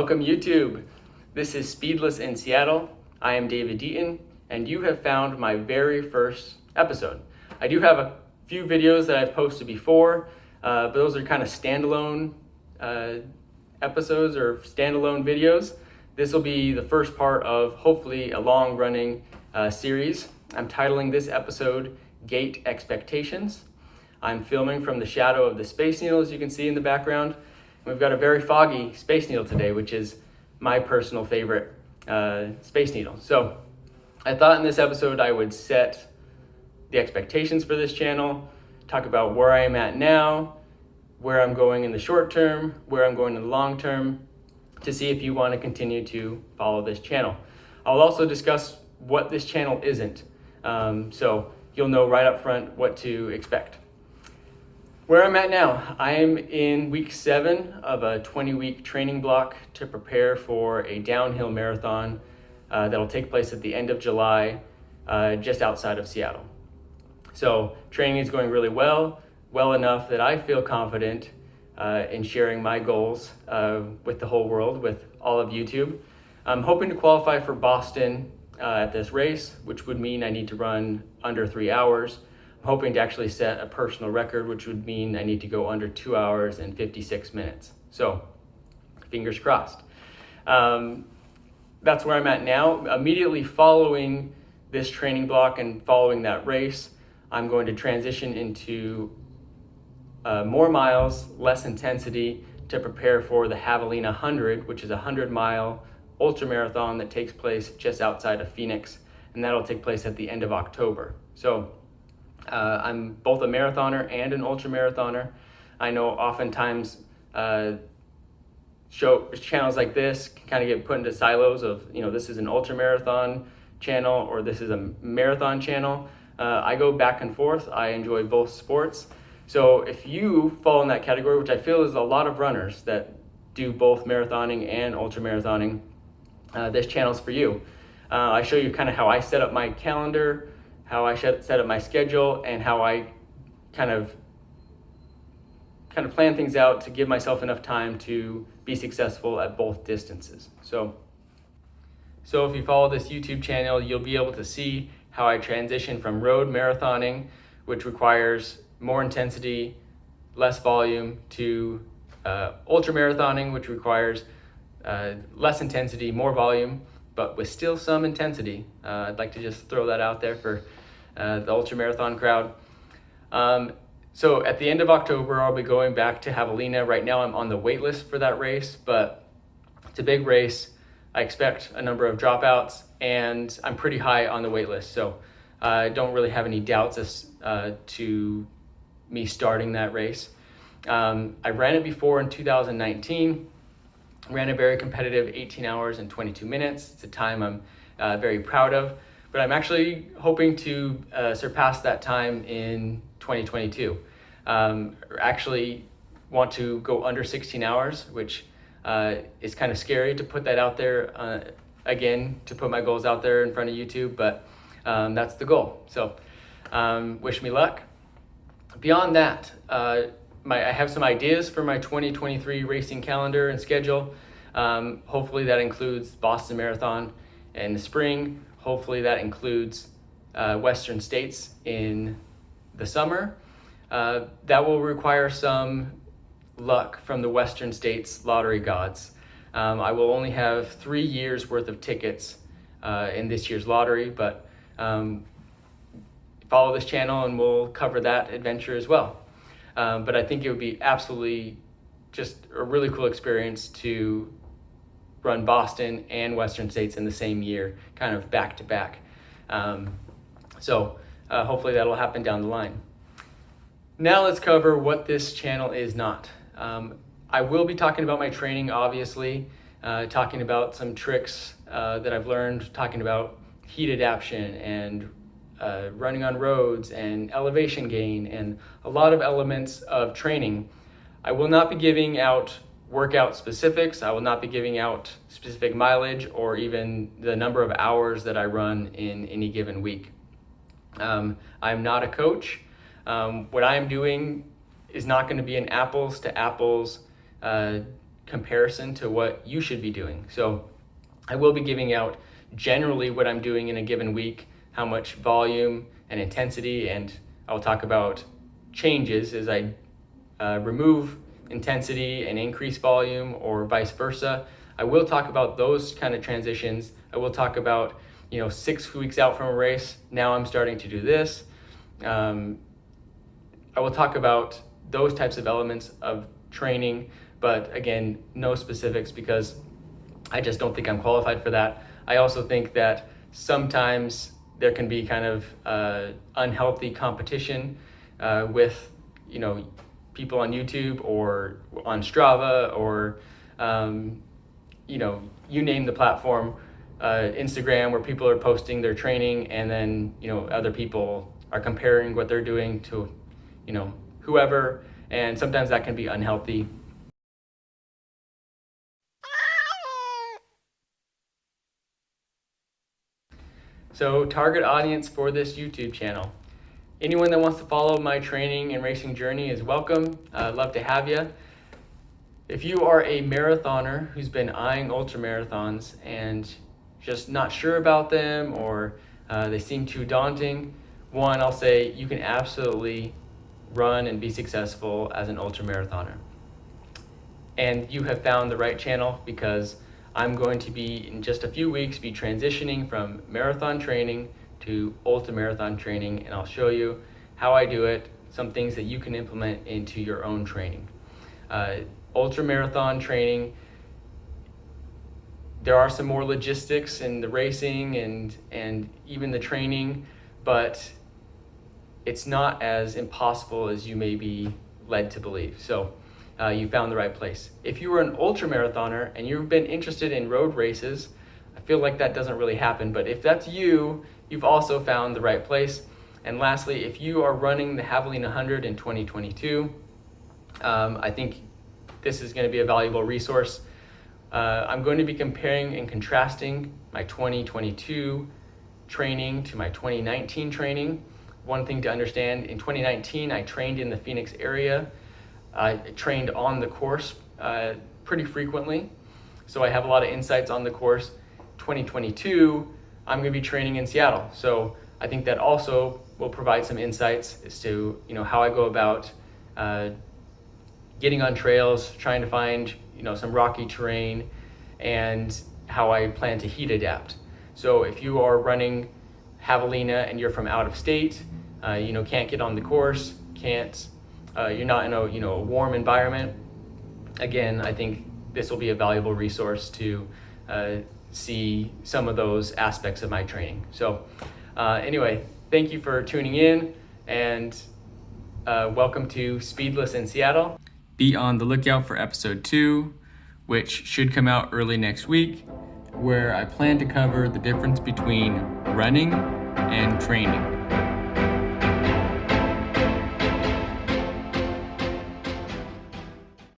Welcome YouTube. This is Speedless in Seattle. I am David Deaton, and you have found my very first episode. I do have a few videos that I've posted before, but those are kind of standalone episodes or standalone videos. This will be the first part of hopefully a long-running series. I'm titling this episode Gait Expectations. I'm filming from the shadow of the Space Needle, as you can see in the background. We've got a very foggy Space Needle today, which is my personal favorite Space Needle. So I thought in this episode I would set the expectations for this channel, talk about where I am at now, where I'm going in the short term, where I'm going in the long term, to see if you want to continue to follow this channel. I'll also discuss what this channel isn't, so you'll know right up front what to expect. Where I'm at now, I am in week 7 of a 20-week training block to prepare for a downhill marathon that'll take place at the end of July, just outside of Seattle. So training is going really well enough that I feel confident in sharing my goals with the whole world, with all of YouTube. I'm hoping to qualify for Boston at this race, which would mean I need to run under 3 hours. I'm hoping to actually set a personal record, which would mean I need to go under 2 hours and 56 minutes. So, fingers crossed. That's where I'm at now. Immediately following this training block and following that race, I'm going to transition into more miles, less intensity, to prepare for the Javelina Jundred, which is a 100-mile ultramarathon that takes place just outside of Phoenix, and that'll take place at the end of October. So, I'm both a marathoner and an ultramarathoner. I know oftentimes channels like this can kind of get put into silos of, this is an ultramarathon channel or this is a marathon channel. I go back and forth. I enjoy both sports. So if you fall in that category, which I feel is a lot of runners that do both marathoning and ultramarathoning, this channel's for you. I show you kind of how I set up my calendar, how I set up my schedule, and how I kind of plan things out to give myself enough time to be successful at both distances. So if you follow this YouTube channel, you'll be able to see how I transition from road marathoning, which requires more intensity, less volume, to ultramarathoning, which requires less intensity, more volume, but with still some intensity. I'd like to just throw that out there for the ultramarathon crowd. So at the end of October, I'll be going back to Javelina. Right now I'm on the wait list for that race, but it's a big race. I expect a number of dropouts, and I'm pretty high on the wait list. So I don't really have any doubts as to me starting that race. I ran it before in 2019, ran a very competitive 18 hours and 22 minutes. It's a time I'm very proud of. But I'm actually hoping to surpass that time in 2022. Actually want to go under 16 hours, which is kind of scary to put that out there again, to put my goals out there in front of YouTube, but that's the goal. So wish me luck. Beyond that, I have some ideas for my 2023 racing calendar and schedule. Hopefully that includes Boston Marathon in the spring. Hopefully that includes Western States in the summer. That will require some luck from the Western States lottery gods. I will only have 3 years worth of tickets in this year's lottery, but follow this channel and we'll cover that adventure as well. But I think it would be absolutely just a really cool experience to run Boston and Western States in the same year, kind of back to back. So hopefully that'll happen down the line. Now let's cover what this channel is not. I will be talking about my training, obviously, talking about some tricks that I've learned, talking about heat adaptation and running on roads and elevation gain and a lot of elements of training. I will not be giving out workout specifics. I will not be giving out specific mileage or even the number of hours that I run in any given week. I'm not a coach. What I am doing is not going to be an apples to apples kind comparison to what you should be doing. So I will be giving out generally what I'm doing in a given week, how much volume and intensity, and I'll talk about changes as I remove intensity and increase volume, or vice versa. I will talk about those kind of transitions. I will talk about, 6 weeks out from a race, now I'm starting to do this. I will talk about those types of elements of training, but again, no specifics because I just don't think I'm qualified for that. I also think that sometimes there can be kind of unhealthy competition with, people on YouTube or on Strava or, you name the platform, Instagram, where people are posting their training and then, other people are comparing what they're doing to, whoever, and sometimes that can be unhealthy. So target audience for this YouTube channel. Anyone that wants to follow my training and racing journey is welcome. I'd love to have you. If you are a marathoner who's been eyeing ultramarathons and just not sure about them, or they seem too daunting, one, I'll say you can absolutely run and be successful as an ultramarathoner. And you have found the right channel, because I'm going to be, in just a few weeks, be transitioning from marathon training to ultramarathon training, and I'll show you how I do it, some things that you can implement into your own training. Ultramarathon training, there are some more logistics in the racing and even the training, but it's not as impossible as you may be led to believe. So you found the right place. If you are an ultramarathoner and you've been interested in road races, I feel like that doesn't really happen, but if that's you, you've also found the right place. And lastly, if you are running the Javelina Jundred in 2022, I think this is going to be a valuable resource. I'm going to be comparing and contrasting my 2022 training to my 2019 training. One thing to understand, in 2019, I trained in the Phoenix area. I trained on the course pretty frequently, so I have a lot of insights on the course. 2022, I'm going to be training in Seattle, so I think that also will provide some insights as to how I go about getting on trails, trying to find some rocky terrain, and how I plan to heat adapt. So if you are running Javelina and you're from out of state, can't get on the course, you're not in a warm environment, again, I think this will be a valuable resource to see some of those aspects of my training. So anyway, thank you for tuning in, and welcome to Speedless in Seattle. Be on the lookout for episode 2, which should come out early next week, where I plan to cover the difference between running and training.